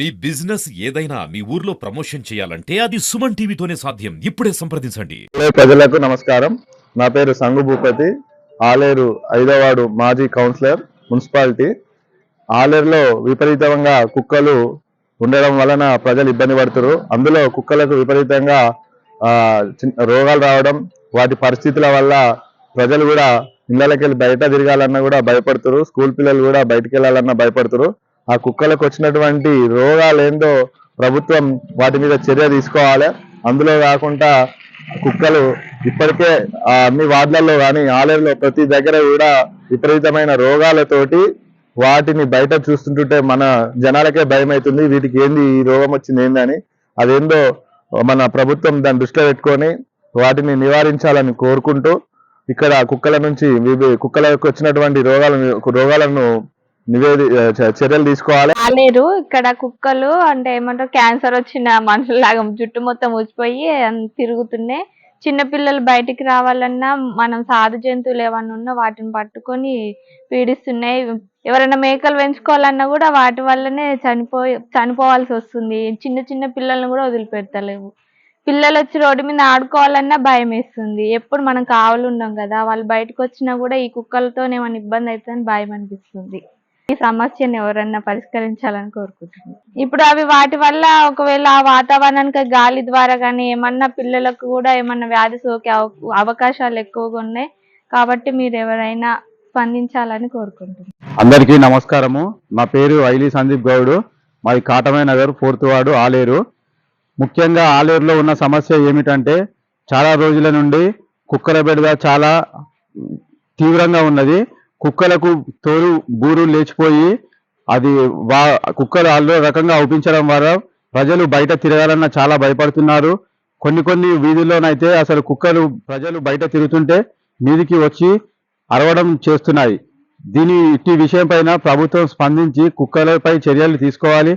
మీ business ఏదైనా మీ ఊర్లో promotion చేయాలంటే అది సుమన్ టీవీతోనే సాధ్యం. ఇప్పుడే సంప్రదించండి. ప్రజలకు నమస్కారం. నా పేరు సంగు భూపతి, ఆలేరు 5వ వార్డు మాజీ కౌన్సిలర్, మున్సిపాలిటీ. ఆలేరులో విపరీతంగా కుక్కలు ఉండడం వలన ప్రజలు ఇబ్బంది పడుతున్నారు. అందులో కుక్కలకు విపరీతంగా రోగాలు రావడం, వాటి పరిస్థితుల వల్ల ప్రజలు కూడా ఇళ్ళకి వెళ్ళి బయట తిరగాలన్నా కూడా భయపడుతున్నారు. స్కూల్ పిల్లలు కూడా బయటకు వెళ్ళాలన్నా భయపడుతున్నారు. ఆ కుక్కలకు వచ్చినటువంటి రోగాలు ఏందో ప్రభుత్వం వాటి మీద చర్య తీసుకోవాలి. అందులో కాకుండా కుక్కలు ఇప్పటికే అన్ని వార్డులలో కానీ ఆలేరులో ప్రతి దగ్గర కూడా విపరీతమైన రోగాలతోటి వాటిని బయట చూస్తుంటుంటే మన జనాలకే భయం అవుతుంది. వీటికి ఏంది ఈ రోగం వచ్చింది ఏందని, అదేందో మన ప్రభుత్వం దాన్ని దృష్టిలో పెట్టుకొని వాటిని నివారించాలని కోరుకుంటూ ఇక్కడ కుక్కల నుంచి కుక్కలకు వచ్చినటువంటి రోగాలను చర్యలు తీసుకోవాలి. ఆలేరు ఇక్కడ కుక్కలు అంటే ఏమంటారు, క్యాన్సర్ వచ్చిన మనుషులాగా జుట్టు మొత్తం ఊసిపోయి తిరుగుతున్నాయి. చిన్నపిల్లలు బయటికి రావాలన్నా మనం సాధు జంతువులు ఏమన్నా ఉన్నా వాటిని పట్టుకొని పీడిస్తున్నాయి. ఎవరైనా మేకలు పెంచుకోవాలన్నా కూడా వాటి వల్లనే చనిపోవాల్సి వస్తుంది. చిన్న చిన్న పిల్లల్ని కూడా వదిలిపెడతలేవు. పిల్లలు వచ్చి రోడ్డు మీద ఆడుకోవాలన్నా భయం వేస్తుంది. ఎప్పుడు మనం కావలు ఉన్నాం కదా, వాళ్ళు బయటకు వచ్చినా కూడా ఈ కుక్కలతో ఏమైనా ఇబ్బంది అవుతుందని భయం అనిపిస్తుంది. ఈ సమస్యను ఎవరన్నా పరిష్కరించాలని కోరుకుంటున్నాను. ఇప్పుడు అవి వాటి వల్ల ఒకవేళ ఆ వాతావరణానికి గాలి ద్వారా కానీ ఏమన్నా పిల్లలకు కూడా ఏమన్నా వ్యాధి సోకే అవకాశాలు ఎక్కువగా ఉన్నాయి. కాబట్టి మీరు ఎవరైనా స్పందించాలని కోరుకుంటున్నాను. అందరికీ నమస్కారము. నా పేరు ఐలి సందీప్ గౌడ్, మాది కాటమయ్య నగర్ 4th వార్డు ఆలేరు. ముఖ్యంగా ఆలేరులో ఉన్న సమస్య ఏమిటంటే చాలా రోజుల నుండి కుక్కల బెడద చాలా తీవ్రంగా ఉన్నది. కుక్కలకు తోలు బూరు లేచిపోయి అది కుక్కలు అల్లో రకంగా అవుపించడం వల్ల ప్రజలు బయట తిరగాలన్నా చాలా భయపడుతున్నారు. కొన్ని వీధుల్లోనైతే అసలు కుక్కలు ప్రజలు బయట తిరుగుతుంటే మీదికి వచ్చి అరవడం చేస్తున్నాయి. ఇట్టి విషయం పైన ప్రభుత్వం స్పందించి కుక్కలపై చర్యలు తీసుకోవాలి.